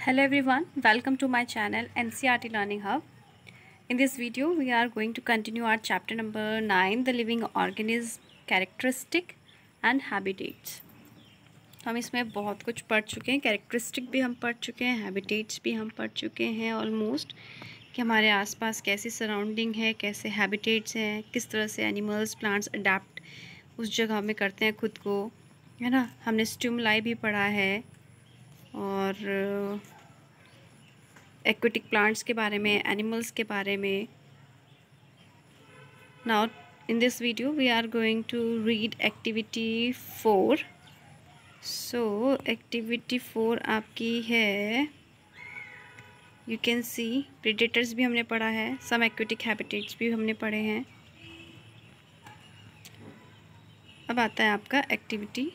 Hello everyone, welcome to my channel NCERT Learning Hub. In this video, we are going to continue our chapter number 9, the living organism characteristic and habitats. हम इसमें बहुत कुछ पढ़ चुके हैं, characteristic भी हम पढ़ चुके हैं, हैबिटेट्स भी हम पढ़ चुके हैं ऑलमोस्ट, कि हमारे आसपास कैसी सराउंडिंग है, कैसे हैबिटेट्स हैं, किस तरह से एनिमल्स प्लांट्स अडेप्ट उस जगह में करते हैं खुद को, है ना। हमने स्टिमुलाई भी पढ़ा है और एक्वेटिक प्लांट्स के बारे में, एनिमल्स के बारे में. Now in this video we are going to read activity 4. So activity 4 आपकी है, यू कैन सी प्रेडेटर्स भी हमने पढ़ा है, सम एक्वेटिक हैबिटेट्स भी हमने पढ़े हैं. अब आता है आपका एक्टिविटी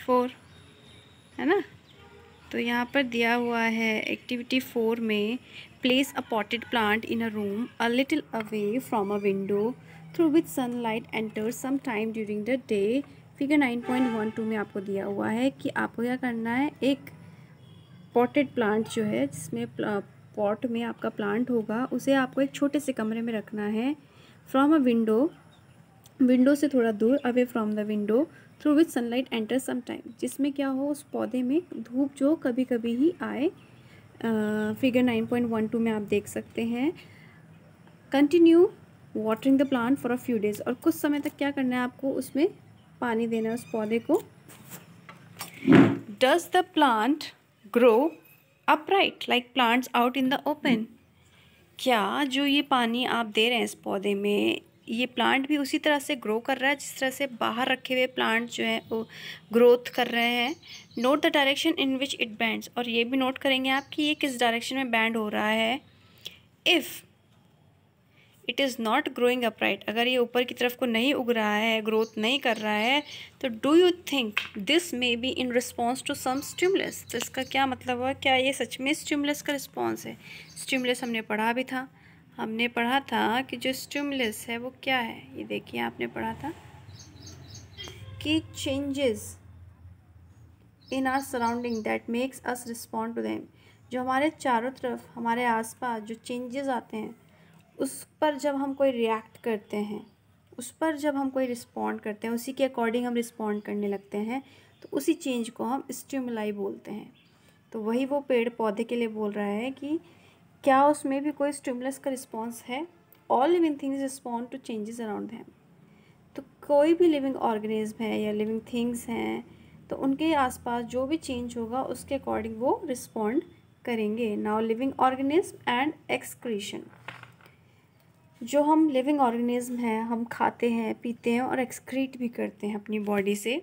4, है ना. तो यहाँ पर दिया हुआ है एक्टिविटी 4 में, place a potted plant in a room a little away from a window through which sunlight enters some time during the day. Figure 9.12 में आपको दिया हुआ है कि आपको क्या करना है. एक पॉटेड प्लांट जो है, जिसमें पॉट में आपका प्लांट होगा, उसे आपको एक छोटे से कमरे में रखना है. फ्रॉम अ विंडो से थोड़ा दूर, away from the window, through which sunlight enter some time, जिसमें क्या हो, उस पौधे में धूप जो कभी कभी ही आए. फिगर 9.12 में आप देख सकते हैं. Continue watering the plant for a few days, और कुछ समय तक क्या करना है आपको, उसमें पानी देना है उस पौधे को. Does the plant grow upright like plants out in the open. क्या जो ये पानी आप दे रहे हैं इस पौधे में, ये प्लांट भी उसी तरह से ग्रो कर रहा है जिस तरह से बाहर रखे हुए प्लांट जो हैं वो ग्रोथ कर रहे हैं. Note the direction in which it bands, और ये भी नोट करेंगे आप कि ये किस डायरेक्शन में बैंड हो रहा है. If it is not growing upright, अगर ये ऊपर की तरफ को नहीं उग रहा है, ग्रोथ नहीं कर रहा है, तो do you think this may be in response to some stimulus. तो इसका क्या मतलब हुआ, क्या ये सच में स्टिमुलस का रिस्पॉन्स है. स्टिमुलस हमने पढ़ा भी था, हमने पढ़ा था कि जो स्टिमुलस है वो क्या है. ये देखिए, आपने पढ़ा था कि changes in our surrounding that makes us respond to them. जो हमारे चारों तरफ, हमारे आसपास जो चेंजेस आते हैं, उस पर जब हम कोई रिएक्ट करते हैं, उस पर जब हम कोई रिस्पॉन्ड करते हैं, उसी के अकॉर्डिंग हम रिस्पॉन्ड करने लगते हैं, तो उसी चेंज को हम स्टिमुलाई बोलते हैं. तो वही वो पेड़ पौधे के लिए बोल रहा है कि क्या उसमें भी कोई स्टिमुलस का रिस्पॉन्स है. All living things respond to changes around them. तो कोई भी लिविंग ऑर्गेनिज्म है या लिविंग थिंग्स हैं, तो उनके आसपास जो भी चेंज होगा उसके अकॉर्डिंग वो रिस्पॉन्ड करेंगे. Now living organism and excretion. जो हम लिविंग ऑर्गेनिज्म हैं, हम खाते हैं, पीते हैं और एक्सक्रीट भी करते हैं अपनी बॉडी से.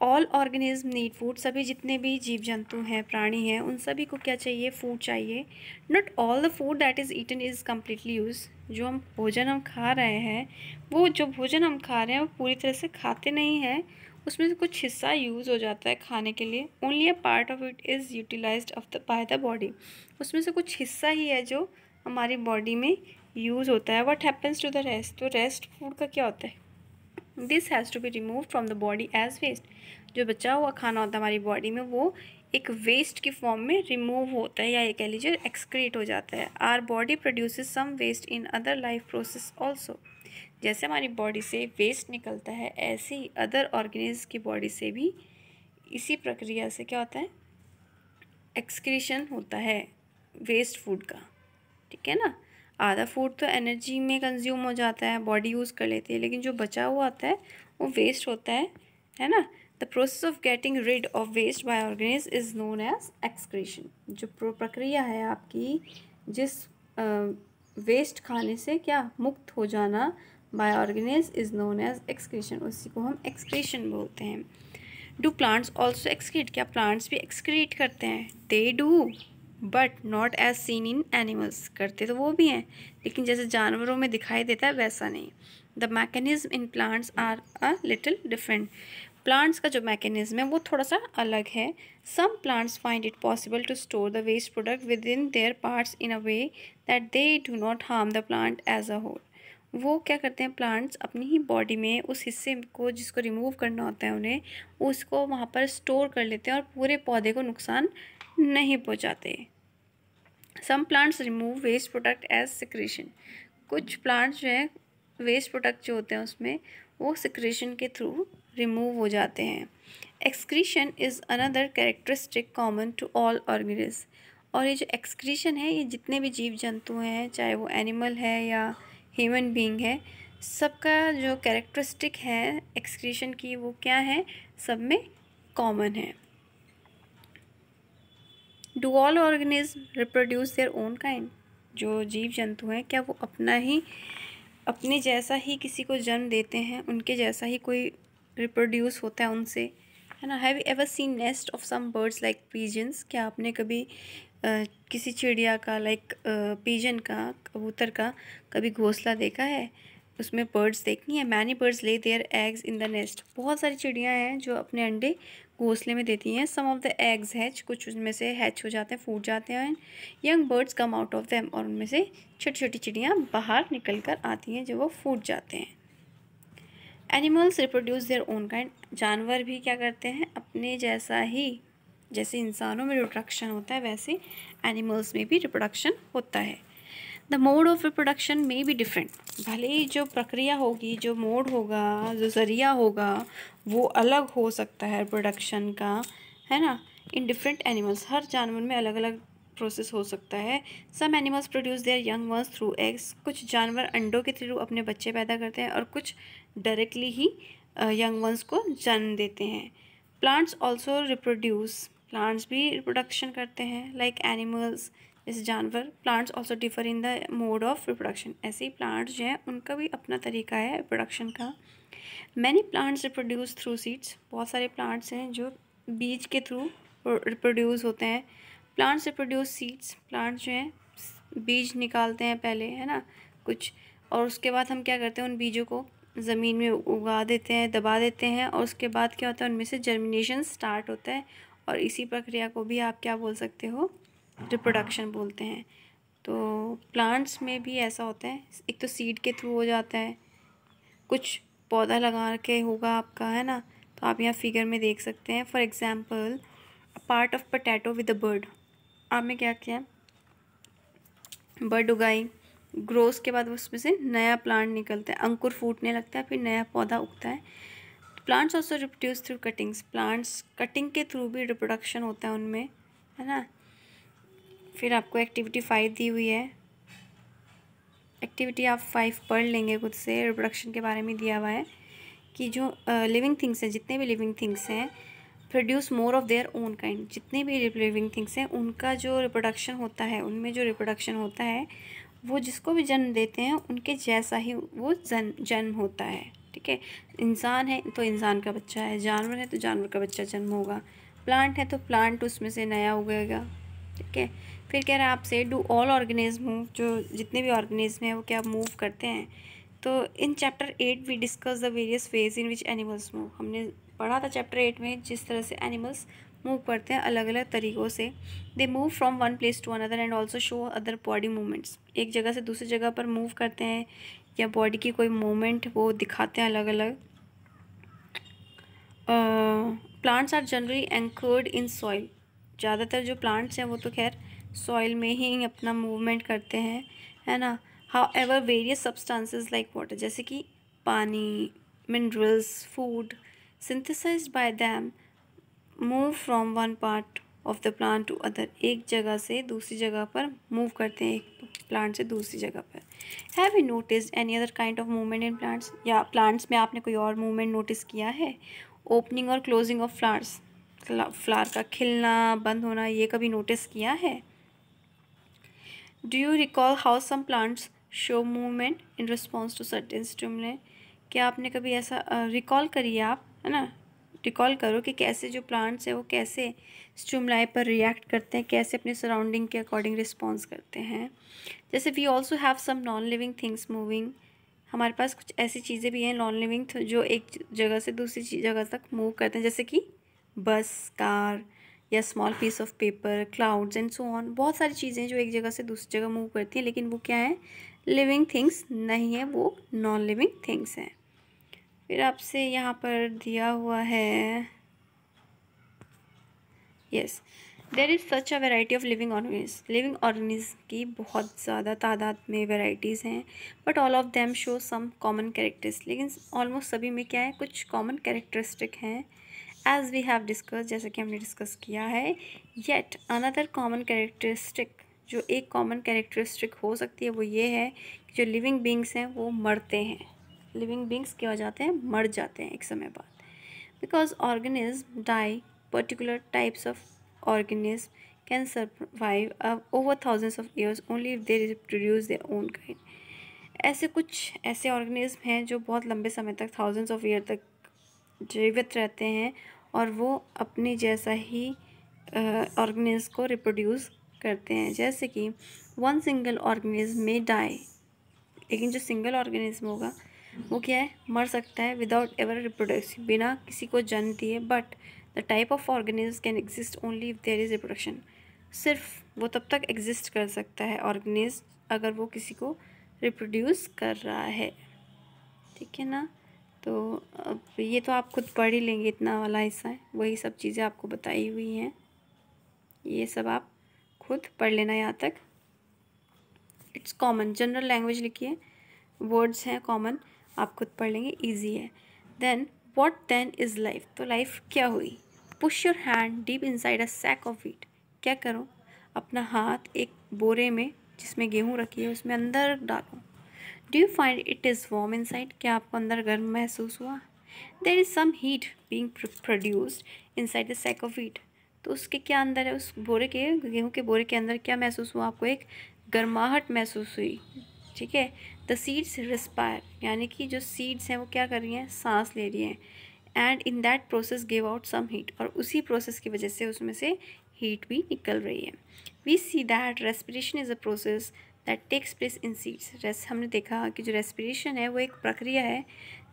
All organism need food. सभी जितने भी जीव जंतु हैं, प्राणी हैं, उन सभी को क्या चाहिए, फूड चाहिए. Not all the food that is eaten is completely use. जो हम भोजन हम खा रहे हैं, वो जो भोजन हम खा रहे हैं वो पूरी तरह से खाते नहीं हैं. उसमें से कुछ हिस्सा यूज़ हो जाता है खाने के लिए. Only a part of it is utilized by the body. उसमें से कुछ हिस्सा ही है जो हमारी बॉडी में यूज़ होता है. What happens to the rest. तो रेस्ट फूड का क्या होता है, this has to be remove from the body as waste. जो बचा हुआ खाना होता है हमारी बॉडी में, वो एक वेस्ट की फॉर्म में रिमूव होता है, या ये कह लीजिए एक्सक्रीट हो जाता है. Our body produces some waste in other life process also. जैसे हमारी बॉडी से वेस्ट निकलता है, ऐसे ही अदर ऑर्गेनिज्म की बॉडी से भी इसी प्रक्रिया से क्या होता है, एक्सक्रीशन होता है वेस्ट फूड का. ठीक है ना. आधा फूड तो एनर्जी में कंज्यूम हो जाता है, बॉडी यूज़ कर लेती है, लेकिन जो बचा हुआ आता है वो वेस्ट होता है ना. The process of getting rid of waste by organism is known as excretion. जो प्रक्रिया है आपकी, जिस वेस्ट खाने से क्या मुक्त हो जाना by organism, is known as excretion. उसी को हम एक्सक्रीशन बोलते हैं. Do plants also excrete. क्या प्लांट्स भी एक्सक्रीट करते हैं. They do but not as seen in animals. करते तो वो भी हैं, लेकिन जैसे जानवरों में दिखाई देता है वैसा नहीं. The mechanism in plants are a little different. Plants का जो मैकेनिज्म है वो थोड़ा सा अलग है. Some plants find it possible to store the waste product within their parts in a way that they do not harm the plant as a whole. वो क्या करते हैं, प्लांट्स अपनी ही बॉडी में उस हिस्से को जिसको रिमूव करना होता है उन्हें, उसको वहाँ पर स्टोर कर लेते हैं और पूरे पौधे को नुकसान नहीं पहुंचाते। Some plants remove waste product as secretion, कुछ प्लांट्स जो है वेस्ट प्रोडक्ट जो होते हैं उसमें वो सिक्रेशन के थ्रू रिमूव हो जाते हैं। Excretion is another characteristic common to all organism, और ये जो एक्सक्रीशन है ये जितने भी जीव जंतु हैं, चाहे वो एनिमल है या ह्यूमन बीइंग है, सबका जो कैरेक्टरिस्टिक है एक्सक्रीशन की वो क्या है, सब में कॉमन है। Do all organism reproduce their own kind, जो जीव जंतु हैं क्या वो अपने जैसा ही किसी को जन्म देते हैं, उनके जैसा ही कोई रिप्रोड्यूस होता है उनसे, है ना। Have you ever seen nest of some birds like pigeons, क्या आपने कभी किसी चिड़िया का लाइक पिजन का, कबूतर का कभी घोंसला देखा है, उसमें बर्ड्स देखनी है। Many birds lay their eggs in the nest, बहुत सारी चिड़ियाँ हैं जो अपने अंडे घोंसले में देती हैं। सम ऑफ द एग्स हैच, कुछ उनमें से हैच हो जाते हैं, फूट जाते हैं। Young birds come out of them, और उनमें से छोटी छोटी चिड़ियाँ बाहर निकल कर आती हैं जो वो फूट जाते हैं। Animals reproduce their own kind, जानवर भी क्या करते हैं अपने जैसा ही, जैसे इंसानों में रिप्रोडक्शन होता है वैसे एनिमल्स में भी रिप्रोडक्शन होता है। द मोड ऑफ रिप्रोडक्शन में भी डिफरेंट, भले ही जो प्रक्रिया होगी, जो मोड होगा, जो ज़रिया होगा वो अलग हो सकता है रिप्रोडक्शन का, है ना। इन डिफरेंट एनिमल्स, हर जानवर में अलग अलग प्रोसेस हो सकता है। Some animals produce their young ones through eggs, कुछ जानवर अंडों के थ्रू अपने बच्चे पैदा करते हैं और कुछ डायरेक्टली ही यंग वंस को जन्म देते हैं। प्लांट्स ऑल्सो रिप्रोड्यूस, प्लांट्स भी रिप्रोडक्शन करते हैं लाइक एनिमल्स, जैसे जानवर। Plants also differ in the mode of reproduction, ऐसे ही प्लांट्स जो हैं उनका भी अपना तरीका है रिप्रोडक्शन का। Many plants reproduce through seeds, बहुत सारे प्लांट्स हैं जो बीज के थ्रू रिप्रोड्यूस होते हैं। प्लांट्स रिप्रोड्यूस सीड्स, प्लांट्स जो हैं बीज निकालते हैं पहले, है ना कुछ, और उसके बाद हम क्या करते हैं उन बीजों को ज़मीन में उगा देते हैं, दबा देते हैं, और उसके बाद क्या होता है उनमें से जर्मिनेशन स्टार्ट होता है, और इसी प्रक्रिया को भी आप क्या बोल सकते हो, रिप्रोडक्शन बोलते हैं। तो प्लांट्स में भी ऐसा होता है, एक तो सीड के थ्रू हो जाता है, कुछ पौधा लगा के होगा आपका, है ना। तो आप यहाँ फिगर में देख सकते हैं, for example part of potato with a bird, आपने क्या किया, बर्ड उगाई, ग्रोस के बाद उसमें से नया प्लांट निकलता है, अंकुर फूटने लगता है, फिर नया पौधा उगता है। Plants also reproduce through cuttings, plants cutting के थ्रू भी रिप्रोडक्शन होता है उनमें, है ना। फिर आपको एक्टिविटी 5 दी हुई है, एक्टिविटी आप 5 पढ़ लेंगे खुद से, रिप्रोडक्शन के बारे में दिया हुआ है कि जो लिविंग थिंग्स हैं, जितने भी लिविंग थिंग्स हैं produce more of their own kind, जितने भी लिविंग थिंग्स हैं उनका जो रिप्रोडक्शन होता है, उनमें जो रिप्रोडक्शन होता है वो जिसको भी जन्म देते हैं उनके जैसा ही वो जन्म होता है, ठीक है। इंसान है तो इंसान का बच्चा है, जानवर है तो जानवर का बच्चा जन्म होगा, प्लांट है तो प्लांट उसमें से नया उगेगा, ठीक है। फिर कह रहा है आपसे डू ऑल ऑर्गेनिज्म मूव, जो जितने भी ऑर्गेनिज्म हैं वो क्या मूव करते हैं। तो in chapter 8 we discuss the various ways in which animals move, हमने पढ़ा था चैप्टर 8 में जिस तरह से एनिमल्स मूव करते हैं अलग अलग तरीक़ों से। They move from one place to another and also show other body movements, एक जगह से दूसरी जगह पर मूव करते हैं या बॉडी की कोई मूवमेंट वो दिखाते हैं अलग अलग। Plants are generally anchored in soil, ज़्यादातर जो प्लांट्स हैं वो तो खैर सॉइल में ही अपना मूवमेंट करते हैं, है ना। How ever various substances like water, जैसे कि पानी, minerals, food synthesized by them move from one part of the plant to other, एक जगह से दूसरी जगह पर मूव करते हैं, एक प्लांट से दूसरी जगह पर। Have you noticed any other kind of movement in plants, या प्लांट्स में आपने कोई और मूवमेंट नोटिस किया है। ओपनिंग और क्लोजिंग ऑफ फ्लावर्स, फ्लावर का खिलना बंद होना, ये कभी नोटिस किया है। Do you recall how some plants show movement in response to certain stimuli, क्या आपने कभी ऐसा रिकॉल करिए आप, है ना, रिकॉल करो कि कैसे जो प्लांट्स हैं वो कैसे स्टिमुलाई पर रिएक्ट करते हैं, कैसे अपने सराउंडिंग के अकॉर्डिंग रिस्पॉन्स करते हैं। जैसे we also have some non living things moving, हमारे पास कुछ ऐसी चीज़ें भी हैं नॉन लिविंग जो एक जगह से दूसरी जगह तक मूव करते हैं, जैसे कि बस, कार या small piece of paper, clouds and so on, बहुत सारी चीज़ें जो एक जगह से दूसरी जगह मूव करती हैं, लेकिन वो क्या है, लिविंग थिंग्स नहीं है, वो नॉन लिविंग थिंग्स हैं। फिर आपसे यहाँ पर दिया हुआ है yes, there is such a variety of living organism. Living organism की बहुत ज़्यादा तादाद में वेराइटीज़ हैं, but all of them show some common characteristic. लेकिन ऑलमोस्ट सभी में क्या है, कुछ कॉमन कैरेक्टरिस्टिक हैं, एज वी हैव डिस्कस, जैसा कि हमने डिस्कस किया है। येट अनदर कॉमन कैरेक्टरिस्टिक, जो एक कॉमन कैरेक्टरिस्टिक हो सकती है, वो ये है कि जो लिविंग बींग्स हैं वो मरते हैं। लिविंग बींग्स क्या हो जाते हैं, मर जाते हैं एक समय बाद। Because organisms die, particular types of organisms can survive over thousands of years only if they reproduce their own kind. ऐसे कुछ ऐसे ऑर्गेनिज्म हैं जो बहुत लंबे समय तक, थाउजेंड्स ऑफ ईयर तक जीवित रहते हैं और वो अपने जैसा ही ऑर्गेनिज्म को रिप्रोड्यूस करते हैं। जैसे कि वन सिंगल ऑर्गेनिज्म में डाई, लेकिन जो सिंगल ऑर्गेनिज्म होगा वो क्या है, मर सकता है विदाउट एवर रिप्रोडक्शन, बिना किसी को जन्म दिए। But the type of organism can exist only if there is reproduction. सिर्फ वो तब तक एग्जिस्ट कर सकता है ऑर्गेनिज्म अगर वो किसी को रिप्रोड्यूस कर रहा है, ठीक है ना। तो अब ये तो आप खुद पढ़ ही लेंगे, इतना वाला हिस्सा है, वही सब चीज़ें आपको बताई हुई हैं, ये सब आप खुद पढ़ लेना यहाँ तक। इट्स कॉमन, जनरल लैंग्वेज लिखिए, वर्ड्स हैं कॉमन, आप खुद पढ़ लेंगे, इजी है। Then what then is life, तो लाइफ क्या हुई। Push your hand deep inside a sack of wheat, क्या करो, अपना हाथ एक बोरे में जिसमें गेहूँ रखी है उसमें अंदर डालो। Do you find it is warm inside, क्या आपको अंदर गर्म महसूस हुआ। There is some heat being produced inside the sack of wheat, तो उसके क्या अंदर है, उस बोरे के, गेहूँ के बोरे के अंदर क्या महसूस हुआ आपको, एक गर्माहट महसूस हुई, ठीक है। द सीड्स रिस्पायर, यानी कि जो सीड्स हैं वो क्या कर रही हैं, सांस ले रही हैं। And in that process give out some heat, और उसी प्रोसेस की वजह से उसमें से हीट भी निकल रही है। We see that respiration is a process that takes place in seeds. हमने देखा कि जो रेस्पिरेशन है वो एक प्रक्रिया है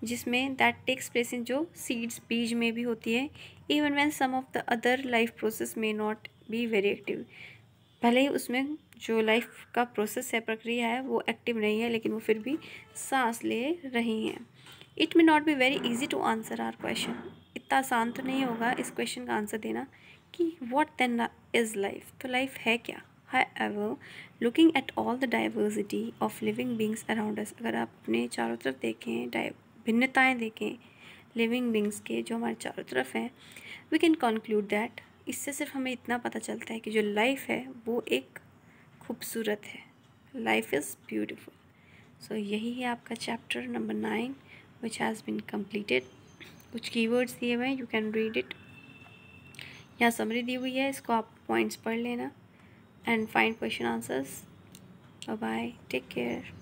जिसमें दैट टेक्स प्लेस इन, जो सीड्स बीज में भी होती है। Even when some of the other life process may not be very active, भले ही उसमें जो लाइफ का प्रोसेस है, प्रक्रिया है, वो एक्टिव नहीं है, लेकिन वो फिर भी सांस ले रही हैं। It may not be very easy to answer our question, इतना आसान तो नहीं होगा इस क्वेश्चन का आंसर देना कि व्हाट देन इज़ लाइफ, तो लाइफ है क्या। However, looking at all the diversity of living beings around us, अगर आप अपने चारों तरफ देखें, भिन्नताएँ देखें लिविंग बींग्स के जो हमारे चारों तरफ हैं, वी कैन कंक्लूड दैट, इससे सिर्फ हमें इतना पता चलता है कि जो लाइफ है वो एक खूबसूरत है, लाइफ इज़ ब्यूटिफुल। सो यही है आपका chapter number 9 which has been completed. कुछ कीवर्ड्स दिए हुए हैं, यू कैन रीड इट, यहाँ समरी दी हुई है, इसको आप पॉइंट्स पढ़ लेना and find question answers. Bye, take care.